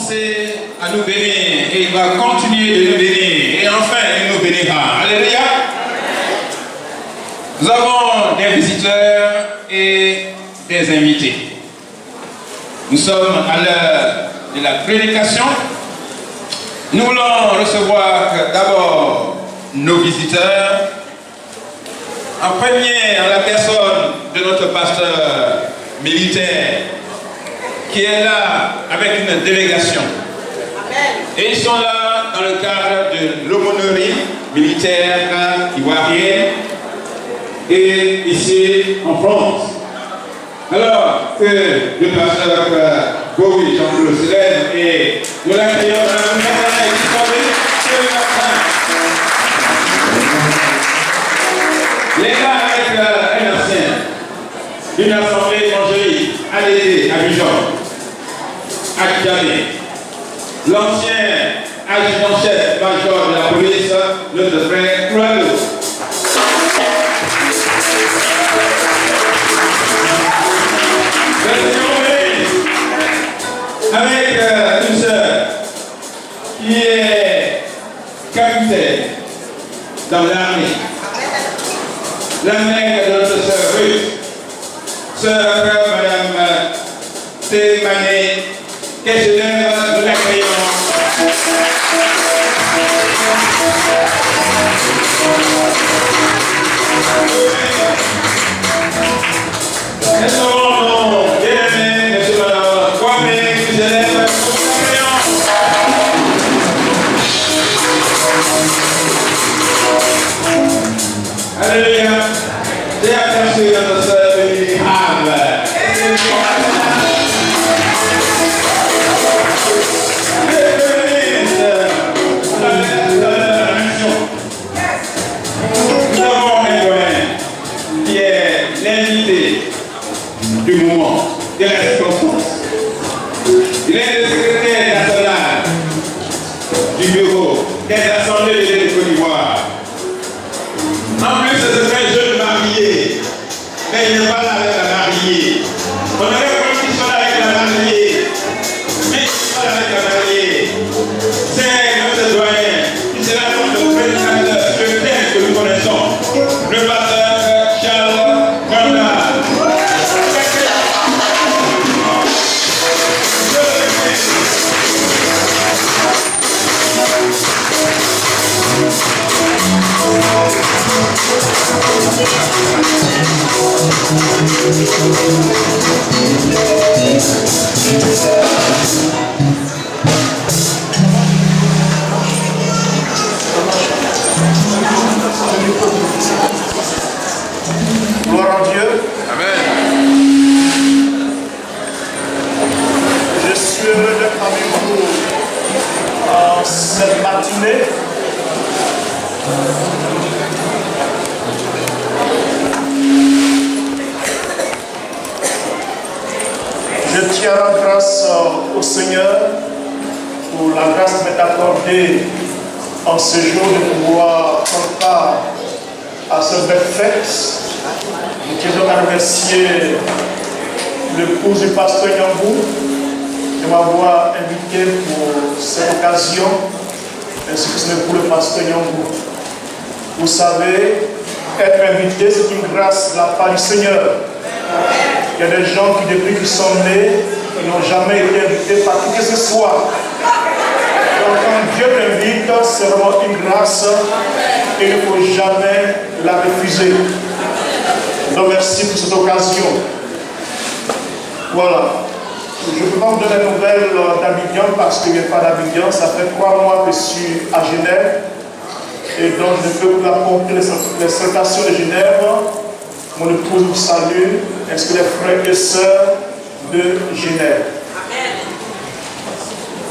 commencé à nous bénir et il va continuer de nous bénir. Et enfin, il nous bénira. Alléluia. Nous avons des visiteurs et des invités. Nous sommes à l'heure de la prédication. Nous voulons recevoir d'abord nos visiteurs. En premier, en la personne de notre pasteur militaire qui est là avec une délégation. Et ils sont là dans le cadre de l'aumônerie militaire ivoirienne et ici en France. Alors que le pasteur Bowie Jean-Claude se lève et nous l'accueillons dans la il est là avec un ancien d'une assemblée évangélique à l'été à Bijon, à Djamé. L'ancien adjudant-chef major de la police, notre frère Croix-Lou. Avec une sœur qui est capitaine dans l'armée. La mère de notre sœur Ruth, sœur Madame Témané, qu'elle se lève, nous l'accueillons. Elles seront bien-aimées, monsieur Madame Kwame, qui se lève, nous l'accueillons. Alléluia. J'ai aperçu notre sœur Béni Havre. Nous avons un doyen qui est l'invité du moment, de la circonstance. Il est le secrétaire national du bureau des assemblées de Côte d'Ivoire. En plus, c'est un jeune marié, mais il n'est pas là avec la mariée. On aurait voulu qu'il soit là avec la mariée, mais il n'est pas là avec la mariée. C'est notre doyen, qui sera notre prédicateur, le tel que nous connaissons, le pasteur Charles Grandal. Gloire à Dieu. Amen. Je suis heureux d'être avec vous en cette matinée. Je tiens la grâce au Seigneur pour la grâce qui m'est accordée en ce jour de pouvoir prendre part à cette belle fête. Je tiens donc à remercier l'épouse du pasteur Yambou de m'avoir invité pour cette occasion, ainsi que ce n'est pour le pasteur Yambou. Vous savez, être invité, c'est une grâce de la part du Seigneur. Il y a des gens qui, depuis qu'ils sont nés, ils n'ont jamais été invités par qui que ce soit. Donc, quand Dieu t'invite, c'est vraiment une grâce et il ne faut jamais la refuser. Donc, merci pour cette occasion. Voilà. Je ne peux pas vous donner la nouvelle d'Abidjan parce qu'il n'y a pas d'Abidjan. Ça fait 3 mois que je suis à Genève. Et donc, je peux vous apporter les salutations de Genève. Mon épouse vous salue, ainsi que les frères et sœurs de Genève.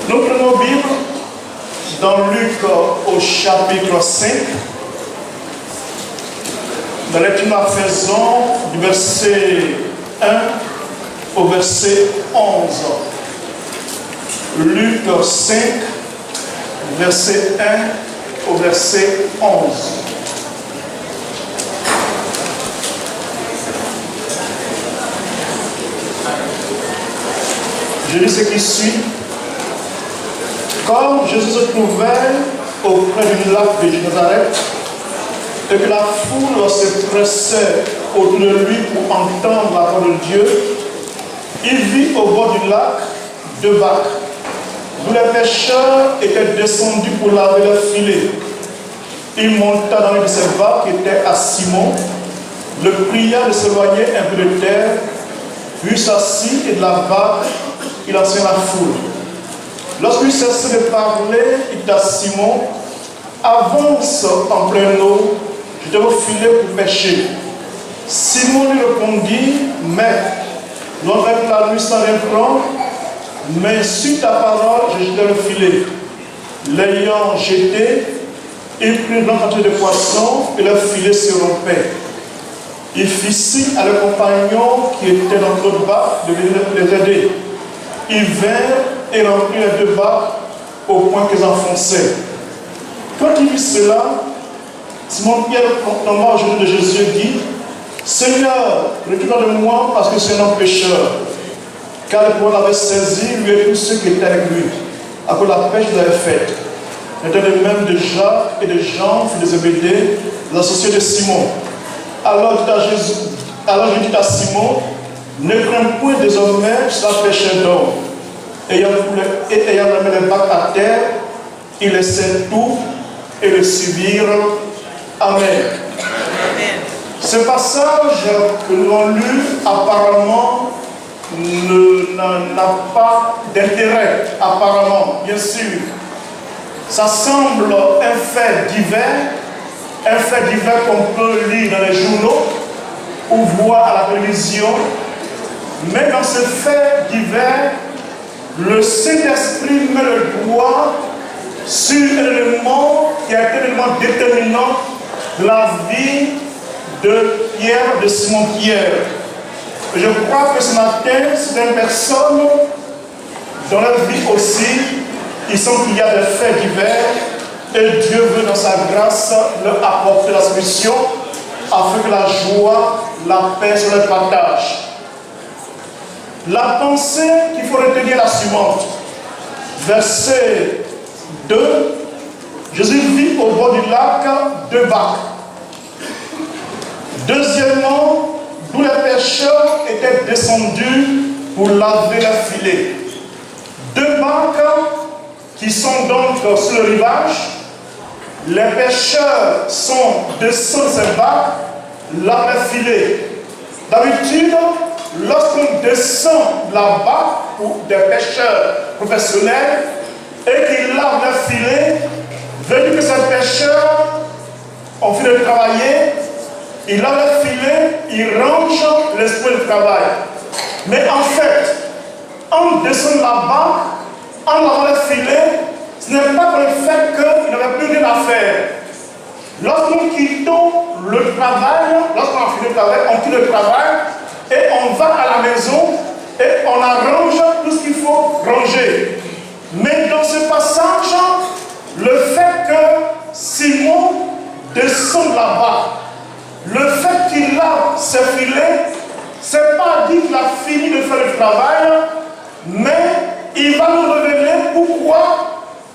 Nous prenons la Bible dans Luc au chapitre 5. Nous la faisons du verset 1 au verset 11. Luc 5, verset 1 au verset 11. Je lis ce qui suit. Comme Jésus se trouvait auprès du lac de Nazareth et que la foule se pressait autour de lui pour entendre la parole de Dieu, il vit au bord du lac 2 barques, d'où les pêcheurs étaient descendus pour laver leurs filets. Il monta dans une de ces barques qui était à Simon, le pria de s'éloigner un peu de terre, puis s'assit et de la barque, il enseigna la foule. Lorsqu'il cessait de parler, il dit à Simon, avance en pleine eau, je te veux filer pour pêcher. Simon lui répondit, Maître, nous avons fait la nuit sans rien prendre, mais sur ta parole, je jeterai le filet. L'ayant jeté, il prit une grande quantité de poissons et leur filet se rompait. Il fit signe à leurs compagnons qui étaient dans l'autre barque de les aider. Ils vinrent et remplirent les 2 barques au point qu'ils enfonçaient. Quand il vit cela, Simon-Pierre tomba au genou de Jésus et dit, Seigneur, retire-toi de moi parce que je suis un homme pécheur. Car le pouvoir l'avait saisi, lui et tous ceux qui étaient avec lui, à cause de la pêche qu'ils avaient faite. C'était le même de Jacques et de Jean, fils de Zébédée, les associés de Simon. Alors je dis à Simon, ne crains point désormais, tu seras pêcheur d'hommes. Ayant remis les barques à terre, ils laissèrent tout et le suivirent. Amen. Amen. Ce passage que nous avons lu, apparemment, n'a pas d'intérêt, apparemment, bien sûr. Ça semble un fait divers qu'on peut lire dans les journaux ou voir à la télévision. Mais dans ce fait divers, le Saint-Esprit met le doigt sur un élément qui a été un élément déterminant de la vie de Pierre, de Simon-Pierre. Je crois que ce matin, certaines personnes, dans leur vie aussi, ils sentent qu'il y a des faits divers et Dieu veut dans sa grâce leur apporter la solution afin que la joie, la paix se les partage. La pensée qu'il faut retenir est la suivante. Verset 2, Jésus vit au bord du lac 2 barques. Deuxièmement, d'où les pêcheurs étaient descendus pour laver leurs filets. 2 barques qui sont donc sur le rivage. Les pêcheurs sont descendus de ces barques, lavent leurs filets. D'habitude, lorsqu'on descend la barque pour des pêcheurs professionnels et qu'ils lavent leurs filets, veut dire que ces pêcheurs ont fini de travailler, ils lavent leurs filets, ils rangent l'esprit de travail. Mais en fait, en descendant la barque, en lavant leurs filets, ce n'est pas pour le fait qu'ils n'avaient plus rien à faire. Lorsqu'on quitte le travail, lorsqu'on a fini le travail, on quitte le travail et on va à la maison et on arrange tout ce qu'il faut ranger. Mais dans ce passage, le fait que Simon descende là-bas, le fait qu'il lave ses filets, ce n'est pas dit qu'il a fini de faire le travail, mais il va nous révéler pourquoi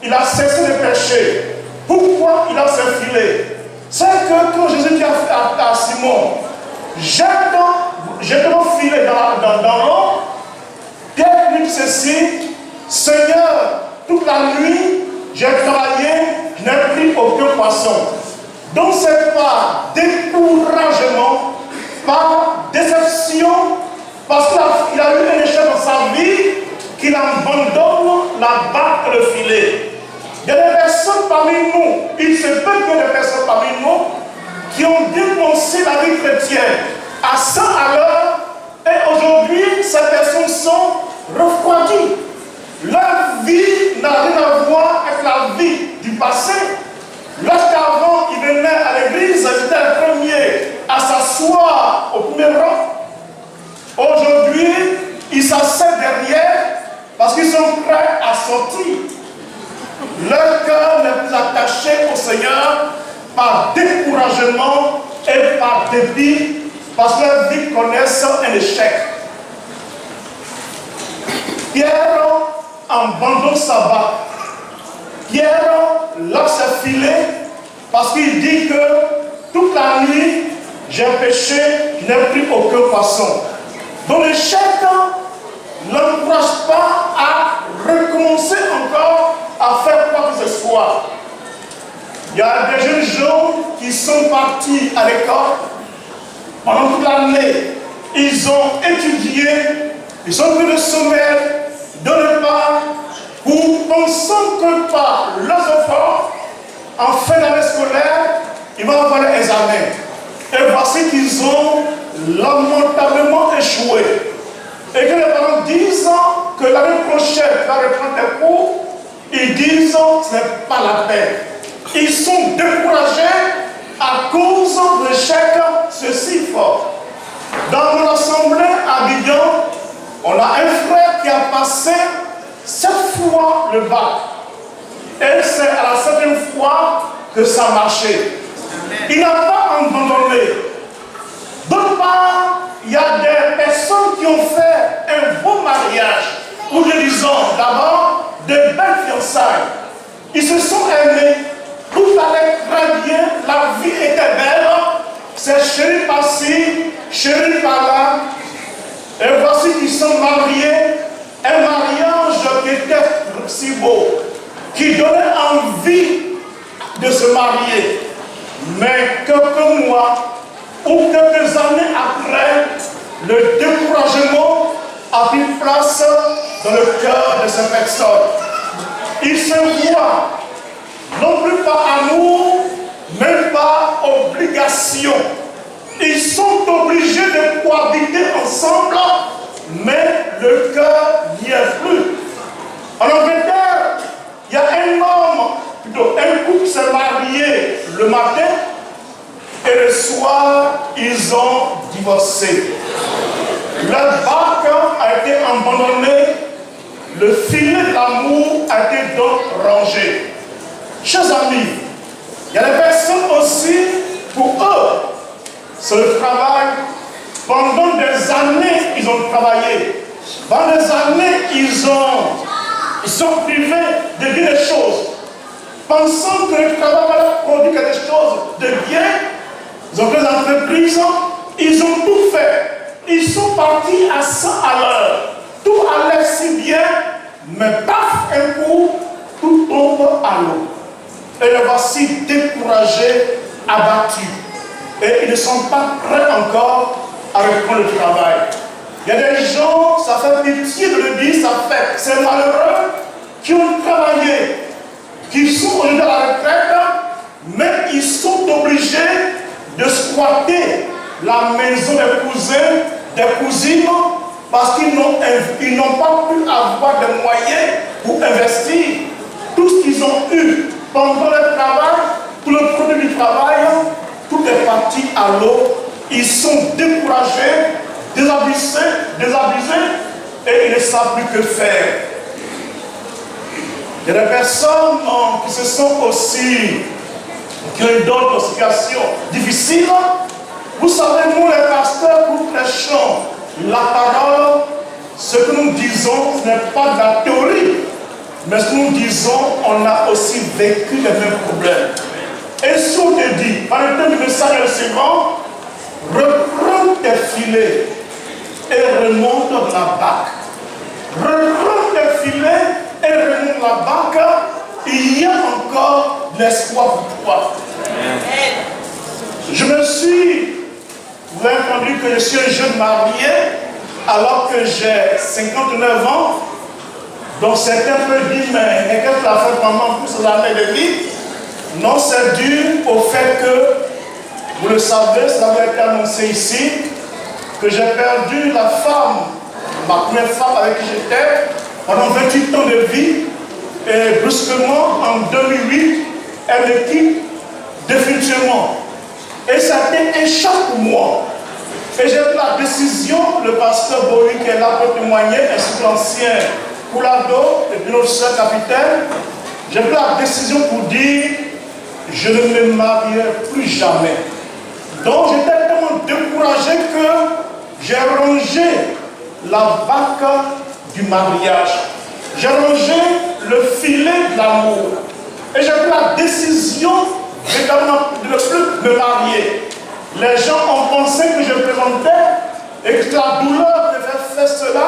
il a cessé de pêcher, pourquoi il a ses filets. C'est que quand Jésus dit à Simon, jette mon filet dans l'eau, Pierre dit ceci, Seigneur, toute la nuit, j'ai travaillé, je n'ai pris aucun poisson. Donc ce n'est pas découragement, pas déception, parce qu'il a eu un échec dans sa vie, qu'il abandonne la barque et le filet. Il y a des personnes parmi nous, il se peut qu'il y ait des personnes parmi nous qui ont dépensé la vie chrétienne à 100 à l'heure et aujourd'hui ces personnes sont refroidies. Leur vie n'a rien à voir avec la vie du passé. Lorsqu'avant ils venaient à l'église, ils étaient les premiers à s'asseoir au premier rang. Aujourd'hui, ils s'asseyent derrière parce qu'ils sont prêts à sortir. Leur cœur n'est plus attaché au Seigneur par découragement et par dépit, parce que leur vie connaissent un échec. Pierre abandonne sa barque Pierre lance un filet parce qu'il dit que toute la nuit, j'ai pêché, je n'ai pris aucun poisson. Donc l'échec ne l'encourage pas à recommencer encore à faire quoi que ce soit. Il y a des jeunes gens qui sont partis à l'école pendant toute l'année. Ils ont étudié, ils ont pris le sommaire de repas pour pensant que par leurs efforts, en fin d'année scolaire, ils vont avoir les examens. Et voici qu'ils ont lamentablement échoué. Et que les parents disent que l'année prochaine, va reprendre des cours, ils disent que ce n'est pas la peine. Ils sont découragés à cause de l'échec, ceci fort. Dans mon assemblée à Abidjan, on a un frère qui a passé 7 fois le bac. Et c'est à la 7e fois que ça a marché. Il n'a pas abandonné. D'autre part, il y a des personnes qui ont fait un beau mariage, ou nous disons d'abord de belles fiançailles. Ils se sont aimés, tout allait très bien, la vie était belle. C'est chéri par-ci, chéri par-là. Et voici qu'ils sont mariés, un mariage qui était si beau, qui donnait envie de se marier. Mais quelques mois ou quelques années après, le découragement a pris place dans le cœur de ces personnes. Ils se voient non plus par amour, même par obligation. Ils sont obligés de cohabiter ensemble, mais le cœur n'y est plus. En Angleterre, il y a un homme, plutôt un couple s'est marié le matin et le soir, ils ont divorcé. Leur barque a été abandonnée, le filet de l'amour a été donc rangé. Chers amis, il y a des personnes aussi, pour eux, c'est le travail. Pendant des années, ils ont travaillé. Pendant des années, ils sont privés de bien des choses. Pensant que le travail va leur produire quelque chose de bien, ils ont fait des entreprises, ils ont tout fait. Ils sont partis à 100 à l'heure. Tout allait si bien, mais paf, un coup, tout tombe à l'eau. Et les voici découragés, abattus. Et ils ne sont pas prêts encore à reprendre le travail. Il y a des gens, ça fait pitié de le dire, ça fait, c'est malheureux, qui ont travaillé, qui sont au lieu de la retraite, mais ils sont obligés de squatter la maison des cousins, des cousines, parce qu'ils n'ont pas pu avoir de moyens pour investir. Tout ce qu'ils ont eu pendant le travail, tout le produit du travail, tout est parti à l'eau. Ils sont découragés, désabusés, et ils ne savent plus que faire. Il y a des personnes qui se sont aussi, qui ont d'autres situations difficiles. Vous savez, nous les pasteurs, nous prêchons la parole. Ce que nous disons, ce n'est pas de la théorie, mais ce que nous disons, on a aussi vécu les mêmes problèmes. Et si on te dit, par le temps du message est le suivant, reprends tes filets et remonte la barque. Reprends tes filets et remonte la barque. Il y a encore de l'espoir pour toi. Je me suis, vous avez entendu que je suis un jeune marié alors que j'ai 59 ans. Donc certains peuvent dire, mais qu'est-ce que tu as fait pendant toutes ces années de vie? Non, c'est dû au fait que, vous le savez, ça avait été annoncé ici, que j'ai perdu la femme, ma première femme avec qui j'étais, pendant 28 ans de vie, et brusquement, en 2008, elle me quitte définitivement. Et ça a été un choc pour moi. Et j'ai pris la décision, le pasteur Bowie qui est là pour témoigner, ainsi que l'ancien Koulado, et puis notre soeur capitaine, j'ai pris la décision pour dire, je ne me marierai plus jamais. Donc j'étais tellement découragé que j'ai rangé la barque du mariage. J'ai rangé le filet de l'amour. Et j'ai pris la décision de ne plus me marier. Les gens ont pensé que je plaisantais et que la douleur devait faire cela.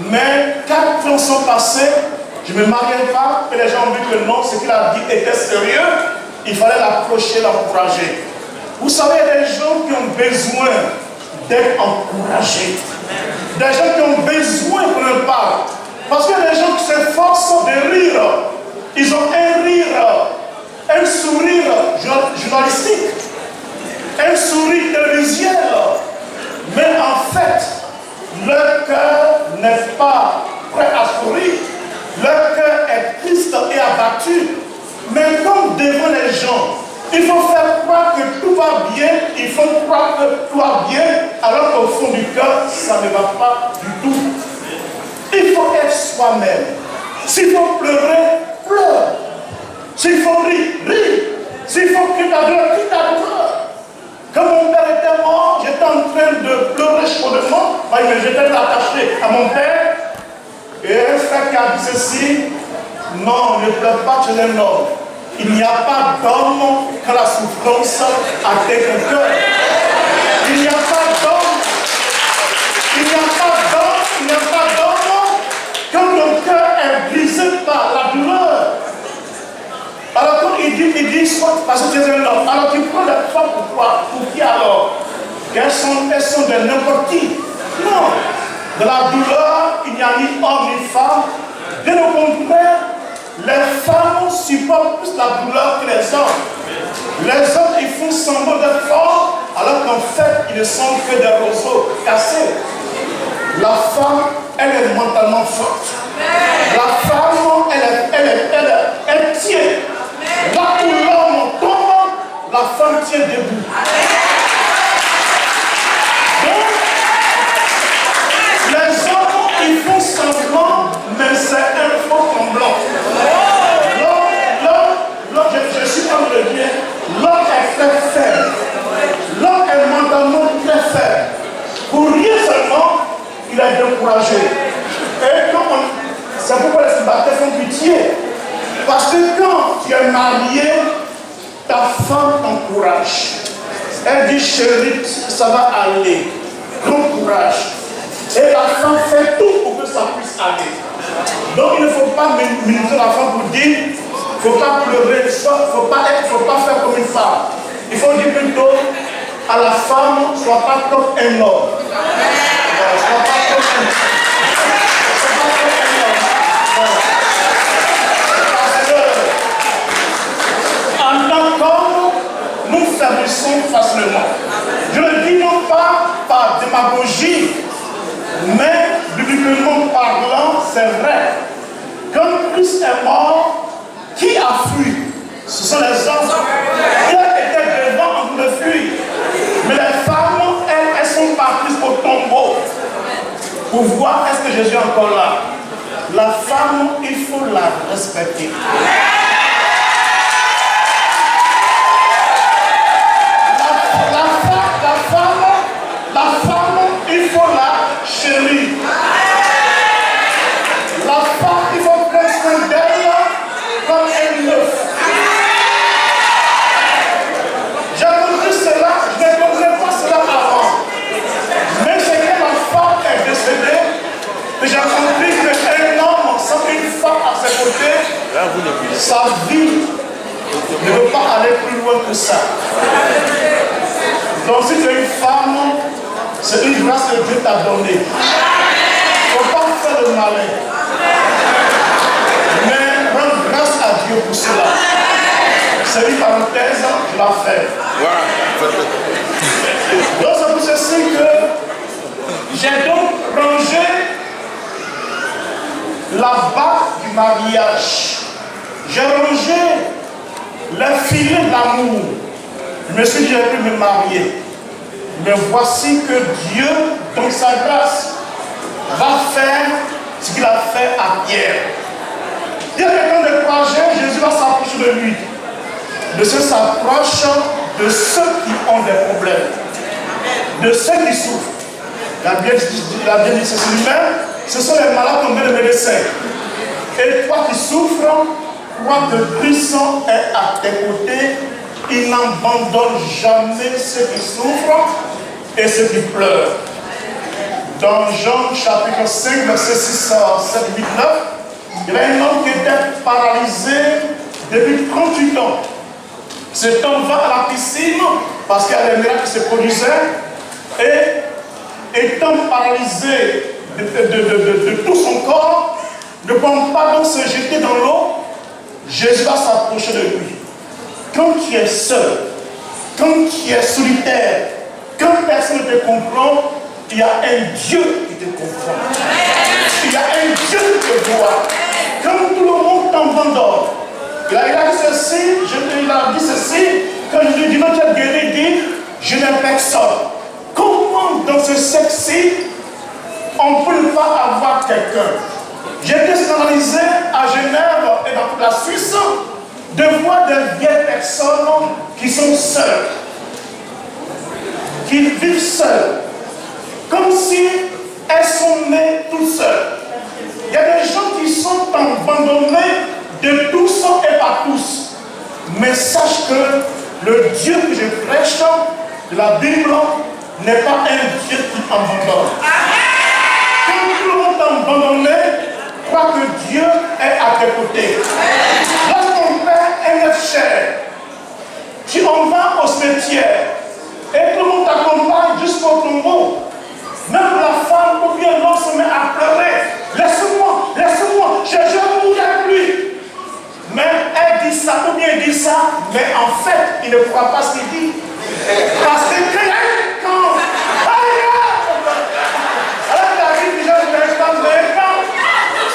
Mais 4 ans sont passés, je ne me mariais pas et les gens ont vu que non, ce qu'il a dit était sérieux. Il fallait l'approcher, l'encourager. Vous savez, il y a des gens qui ont besoin d'être encouragés. Des gens qui ont besoin qu'on leur parle. Parce qu'il y a des gens qui s'efforcent de rire. Ils ont un rire, un sourire journalistique, un sourire télévisuel. Mais en fait, leur cœur n'est pas prêt à sourire. Leur cœur est triste et abattu. Mais comme devant les gens, il faut faire croire que tout va bien, il faut croire que tout va bien, alors qu'au fond du cœur, ça ne va pas du tout. Il faut être soi-même. S'il faut pleurer, pleure. S'il faut rire, rire. S'il faut quitter ta douleur, quitte ta douleur. Quand mon père était mort, j'étais en train de pleurer chaudement, j'étais attaché à mon père. Et un frère qui a dit ceci, non, ne pleure pas, tu es un homme. Il n'y a pas d'homme quand la souffrance atteint ton cœur. Il n'y a pas d'homme. Il n'y a pas d'homme. Il n'y a pas d'homme quand ton cœur est brisé par la douleur. Alors quand il dit soit parce que tu es un homme. Alors tu prends la foi pour quoi? Pour qui alors? Elles sont de n'importe qui. Non. Dans la douleur, il n'y a ni homme ni femme. Bien au contraire, les femmes supportent plus la douleur que les hommes. Les hommes, ils font semblant d'être forts, alors qu'en fait, ils ne sont que des roseaux cassés. La femme, elle est mentalement forte. La femme, elle tient. Là où l'homme tombe, la femme tient debout. Donc, les hommes, ils font semblant, mais c'est un faux semblant. Je suis comme le bien, l'homme est très faible. L'homme est mentalement très faible. Pour rien seulement, il est découragé. Et c'est pourquoi les célibataires font pitié. Parce que quand tu es marié, ta femme t'encourage. Elle dit, chérie, ça va aller. Prends courage. Et la femme fait tout pour que ça puisse aller. Donc il ne faut pas minimiser la femme pour dire, il ne faut pas pleurer, il ne faut pas faire comme une femme. Il faut dire plutôt à la femme, sois pas comme un homme. Sois pas comme un homme. En tant qu'homme, nous faiblissons facilement. Je le dis non pas par démagogie, mais bibliquement parlant, c'est vrai. Quand Christ est mort, qui a fui? Ce sont les hommes. Il était devant en train de fuir. Mais les femmes, elles sont parties au tombeau pour voir est-ce que Jésus est encore là. La femme, il faut la respecter. La femme, il faut la chérir. La femme, il faut prendre soin d'elle comme un œuf. J'ai compris cela, je ne comprenais pas cela avant. Mais c'est que ma femme est décédée, et j'ai compris qu'un homme sans une femme à ses côtés, sa vie ne peut pas aller plus loin que ça. Donc si tu es une femme, c'est une grâce que Dieu t'a donnée. Il ne faut pas faire le malin. Mais rendre grâce à Dieu pour cela. C'est une parenthèse, je la fais. Donc c'est pour ceci que j'ai donc rangé la bague du mariage. J'ai rangé le filet de l'amour. Je me suis dit, j'ai pu me marier. Mais voici que Dieu, dans sa grâce, va faire ce qu'il a fait à Pierre. Il y a quelqu'un de courageux, Jésus va s'approcher de lui. De ceux qui s'approchent de ceux qui ont des problèmes. De ceux qui souffrent. La Bible dit ceci lui-même, ce sont les malades tombés de médecins. Et toi qui souffres, crois que Christ est à tes côtés. Il n'abandonne jamais ceux qui souffrent et ceux qui pleurent. Dans Jean chapitre 5, verset 6, 7, 8, 9, il y avait un homme qui était paralysé depuis 38 ans. Cet homme va à la piscine parce qu'il y a des miracles qui se produisaient et étant paralysé de tout son corps, ne peut pas donc se jeter dans l'eau. Jésus va s'approcher de lui. Quand tu es seul, quand tu es solitaire, quand personne ne te comprend, il y a un Dieu qui te comprend. Il y a un Dieu qui te voit. Quand tout le monde t'abandonne, il a dit ceci, il a dit ceci, quand je lui dis non, tu es guéri, il dit, je n'ai personne. Comment dans ce sexe-ci, on ne peut pas avoir quelqu'un? J'ai été scandalisé à Genève et dans toute la Suisse de voir des vieilles personnes qui sont seules, qui vivent seules, comme si elles sont nées toutes seules. Il y a des gens qui sont abandonnés de tous et par tous. Mais sache que le Dieu que je prêche de la Bible n'est pas un Dieu qui abandonne. Quand tout le monde est abandonné, crois que Dieu est à tes côtés. Lorsqu'on perd un être cher, si on va au cimetière et tout le monde t'accompagne jusqu'au tombeau, même la femme ou bien l'homme se met à pleurer. Laisse-moi, laisse-moi, je vais mourir avec lui. Mais elle dit ça ou bien elle dit ça, mais en fait, il ne croit pas ce qu'il dit. Parce que quand alors David déjà ne laisse pas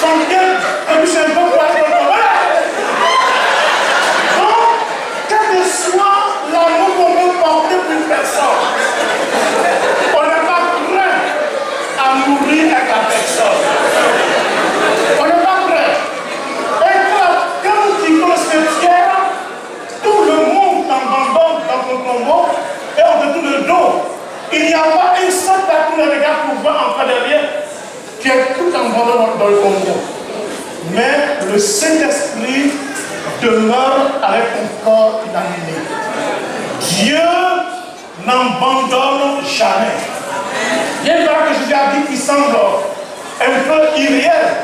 son cœur, et puis c'est un peu pour aller dans le donc, quel que soit l'amour qu'on veut porter pour une personne, on n'est pas prêt à mourir avec la personne. On n'est pas prêt. Et quand tu vas au cimetière, tout le monde t'abandonne dans ton tombeau et on te tourne le dos. Il n'y a pas une seule personne qui regarde pour voir en face derrière qui est tout abandonné dans le tombeau. Mais le Saint-Esprit demeure avec ton corps inanimé. Dieu n'abandonne jamais. Il y a une parole que Jésus a dit qui semble un peu irréelle.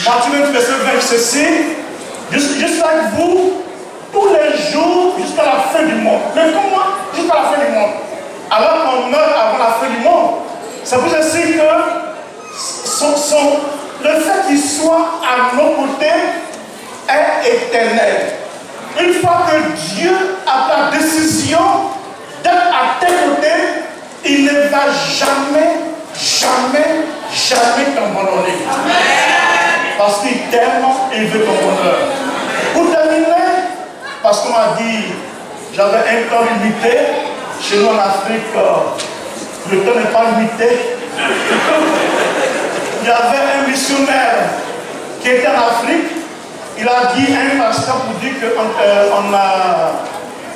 Matthieu 28, verset 20, ceci, jusqu'à vous, tous les jours, jusqu'à la fin du monde. Mais comment jusqu'à la fin du monde? Alors qu'on meurt avant la fin du monde. C'est pour ceci que le fait qu'il soit à nos côtés est éternel. Une fois que Dieu a ta décision d'être à tes côtés, il ne va jamais, jamais, jamais t'abandonner. Parce qu'il t'aime et il veut ton bonheur. Pour terminer, parce qu'on m'a dit, j'avais un temps limité, chez nous en Afrique, le temps n'est pas limité. Il y avait un missionnaire qui était en Afrique, il a dit à un pasteur pour dire qu'on a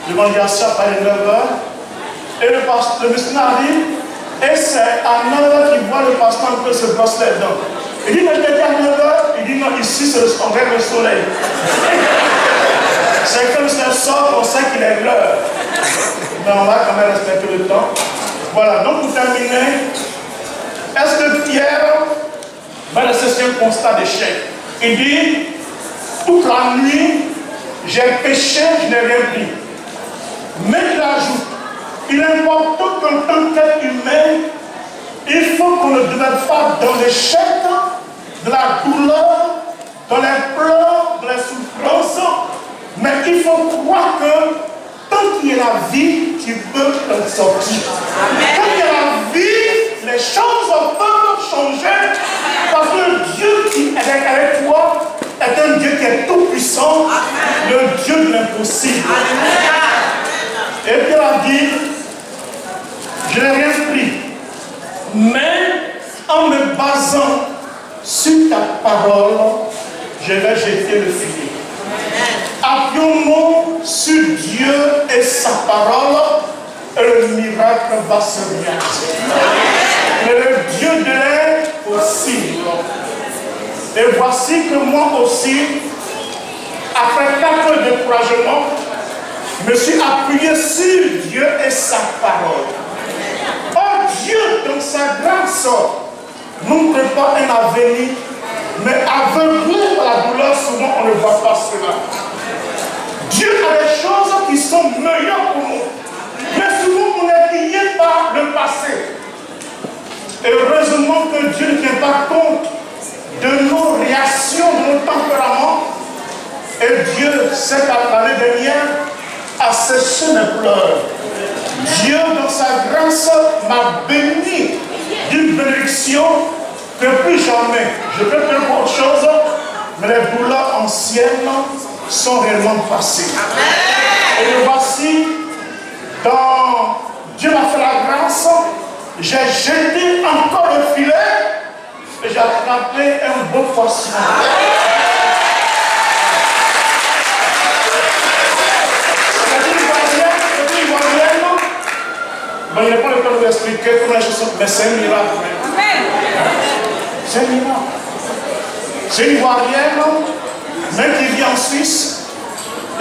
l'évangélisation à 9h, et le missionnaire arrive, et c'est à 9h qu'il voit le pasteur un peu se brosser les dents. Il dit, mais je t'ai dit à 9h, il dit non, ici on regarde le soleil. C'est comme si elle sort, on sait qu'il est l'heure. Mais on va quand même respecter le temps. Voilà, donc pour terminer, est-ce que Pierre va laisser un constat d'échec? Il dit, toute la nuit, j'ai péché, je n'ai rien pris. Mais il ajoute, il est important qu'en tant qu'être humain, il faut qu'on ne demeure pas dans l'échec, de la douleur, dans les pleurs, dans les souffrances, mais il faut croire que tant qu'il y a la vie, tu peux t'en sortir. Tant qu'il y a la vie, les choses peuvent changer, parce que Dieu qui est avec toi est un Dieu qui est tout puissant, le Dieu de l'impossible. Et puis il a dit, je n'ai rien pris, mais en me basant sur ta parole, je vais jeter le filet. Appuyons-nous sur Dieu et sa parole, et le miracle va se réaliser. Le Dieu de l'impossible. Et voici que moi aussi, après 4 ans de découragement, je me suis appuyé sur Dieu et sa parole. Oh Dieu, dans sa grâce, nous prépare un avenir, mais aveuglé par la douleur, souvent on ne voit pas cela. Dieu a des choses qui sont meilleures pour nous, mais souvent on est lié par le passé. Et heureusement que Dieu ne tient pas compte de nos réactions, de nos tempéraments. Et Dieu, cette année dernière, a séché mes pleurs. Dieu, dans sa grâce, m'a béni d'une bénédiction que plus jamais. Je peux faire autre chose, mais les douleurs anciennes sont réellement passées. Et me voici, dans Dieu m'a fait la grâce, j'ai jeté encore le filet et j'ai attrapé un beau poisson. Mais il n'y a pas le temps de vous expliquer comment les choses sont. Mais c'est un miracle. C'est un miracle. C'est une Ivoirienne, même qui vit en Suisse.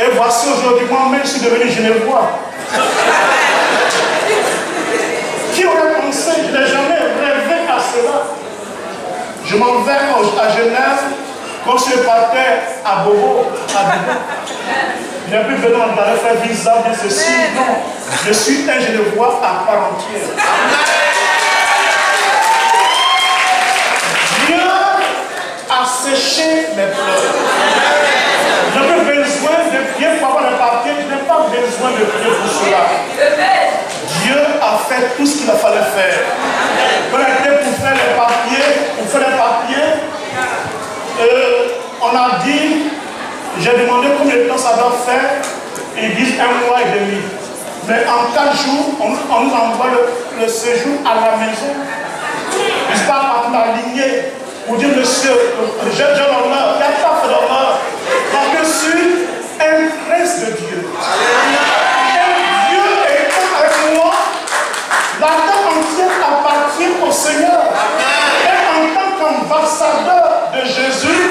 Et voici aujourd'hui, moi-même, je suis devenu genevois. Qui aurait pensé? Je n'ai jamais rêvé à cela. Je m'en vais à Genève, quand je partais à Bobo, je n'ai plus besoin d'aller faire visa, bien ceci. Non, je suis un Genevois à part entière. Dieu a séché mes pleurs. Je n'ai pas besoin de prier pour avoir un papier, je n'ai pas besoin de prier pour cela. Dieu a fait tout ce qu'il a fallu faire. Quand on était pour faire les papiers, on a dit, j'ai demandé combien de temps ça doit faire, ils disent 1 mois et demi. Mais en 4 jours, on nous envoie le séjour à la maison. Je parle à la lignée pour dire, monsieur, j'ai l'honneur, il n'y a pas fait d'honneur. Parce que je suis un prince de Dieu. Et Dieu est avec moi, la terre entière appartient au Seigneur. Et en tant qu'ambassadeur de Jésus,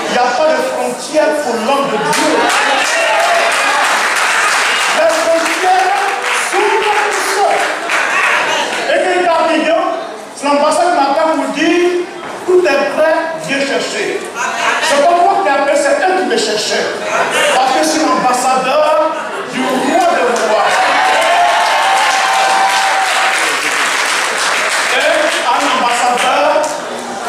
il n'y a pas de frontière pour l'homme de Dieu. Les frontières s'ouvrent tout seul. Et quand il est arrivé, c'est l'ambassade qui m'appelle pour dire tout est prêt, viens chercher. C'est pas moi qui ai appelé, c'est elle qui me cherchait. Parce que je suis l'ambassadeur du roi des rois. Et un ambassadeur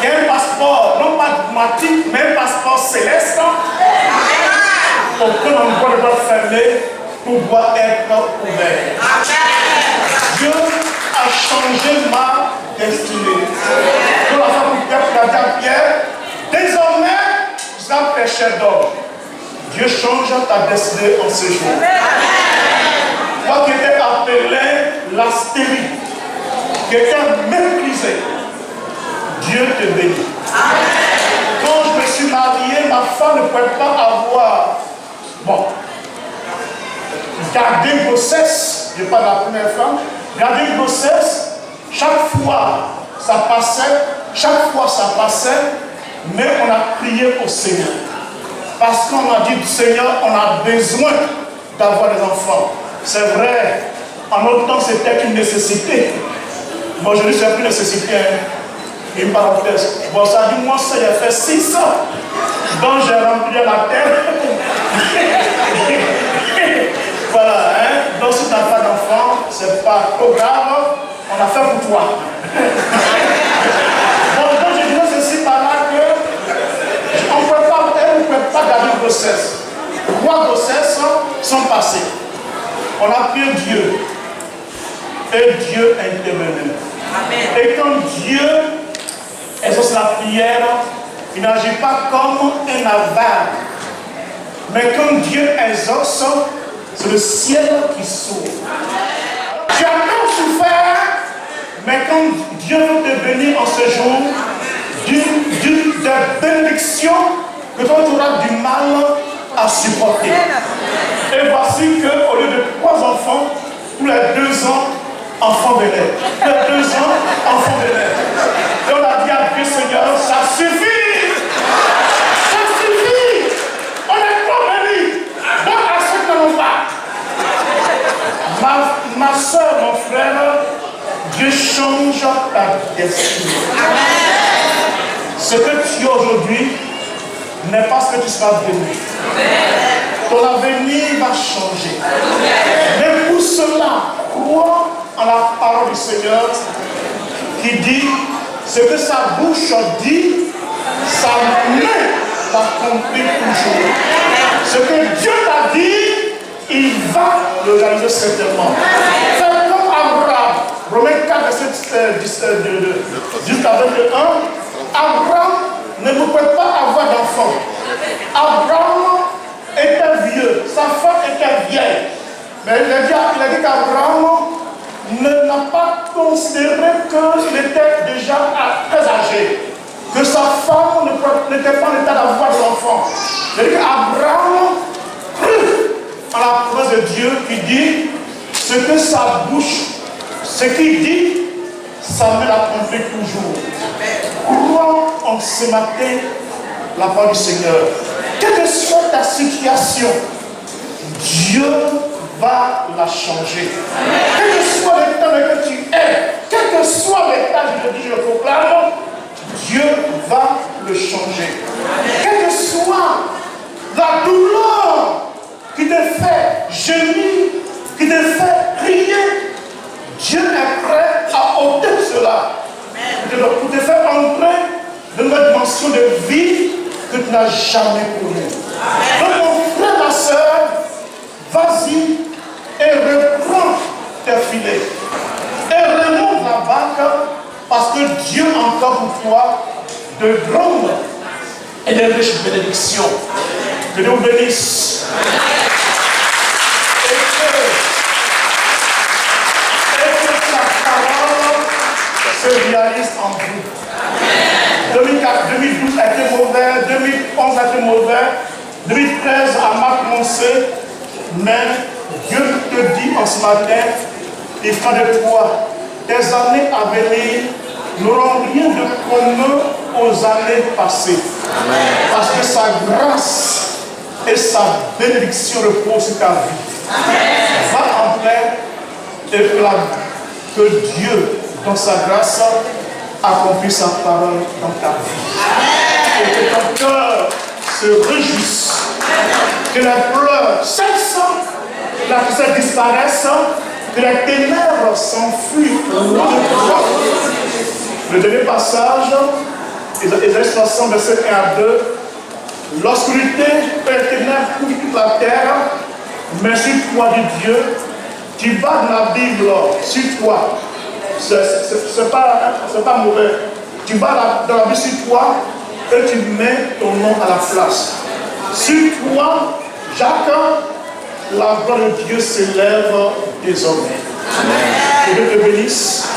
qui a un passeport, non pas diplomatique, mais un passeport céleste, aucun endroit ne doit fermer pour pouvoir être ouvert. Dieu a changé ma destinée. Pour la femme qui a dit à Pierre, désormais, tu seras pécheur d'homme. Dieu change ta destinée en ce jour. Toi qui étais appelé la stérile, qui était méprisé, Dieu te bénit. Quand je me suis marié, ma femme ne pouvait pas avoir, garder une grossesse. Je parle de la première femme. Garder une grossesse, chaque fois ça passait, mais on a prié au Seigneur. Parce qu'on a dit, Seigneur, on a besoin d'avoir des enfants. C'est vrai, en notre temps c'était une nécessité. Moi aujourd'hui c'est plus une nécessité. Une parenthèse. Bon, ça dit, moi, ça, j'ai fait 6 ans. Donc, j'ai rempli la terre. Voilà, hein. Donc, si tu n'as pas d'enfant, c'est pas trop grave. On a fait pour toi. Donc, je dirais ceci par là que on ne peut pas garder une grossesse. 3 grossesses sont passées. On a prié Dieu. Et Dieu intervenait. Et quand Dieu exauce la prière, il n'agit pas comme un avare. Mais quand Dieu exauce, c'est le ciel qui s'ouvre. Tu as tant souffert, mais quand Dieu veut te bénir en ce jour, d'une bénédiction que toi tu auras du mal à supporter. Et voici qu'au lieu de 3 enfants, tous les 2 ans, enfants venaient. Tous les 2 ans, enfants venaient. Et on a dit à Dieu, Seigneur, ça suffit! Ça suffit! Ce que tu es aujourd'hui n'est pas ce que tu seras devenu. Ton avenir va changer. Mais pour cela, crois en la parole du Seigneur qui dit ce que sa bouche dit, sa main l'accomplit toujours. Ce que Dieu t'a dit, il va le réaliser certainement. C'est comme Abraham. Romains 4, verset 10 à 21. Abraham ne pouvait pas avoir d'enfant. Abraham était vieux, sa femme était vieille. Mais il a dit qu'Abraham n'a pas considéré qu'il était déjà très âgé, que sa femme n'était pas en état d'avoir de l'enfant. Il a dit qu'Abraham crut en la promesse de Dieu qui dit ce que sa bouche, ce qu'il dit, sa main l'accomplit toujours. Crois en ce matin la parole du Seigneur. Quelle que soit ta situation, Dieu va la changer. Quel que soit l'état dans lequel tu es, quel que soit l'état, je le proclame, Dieu va le changer. Quelle que soit la douleur qui te fait gémir, qui te fait crier, Dieu est prêt à ôter cela. Pour te faire entrer dans une dimension de vie que tu n'as jamais connue. Donc mon frère, ma soeur, vas-y et reprends tes filets. Et remonte la barque parce que Dieu a encore pour toi de grandes et de riches bénédictions. Que Dieu vous bénisse. Se réalise en vous. 2012 a été mauvais, 2011 a été mauvais, 2013 a mal commencé, mais Dieu te dit en ce matin, il fera de toi tes années à venir n'auront rien de commun aux années passées. Parce que sa grâce et sa bénédiction reposent sur ta vie. Va en paix et que Dieu, dans sa grâce, accomplisse sa parole dans ta vie. Et que ton cœur se réjouisse. Que les pleurs cessent, que la tristesse disparaisse, que les ténèbres s'enfuient loin de toi. Le dernier passage, Ésaïe 60, verset 1 à 2. L'obscurité et les ténèbres couvrent toute la terre, mais sur toi, dit Dieu, tu vas dans la Bible, sur toi. C'est pas mauvais. Tu vas dans la Bible sur toi et tu mets ton nom à la place. Sur toi, Jacques, la gloire de Dieu s'élève désormais. Que Dieu te bénisse.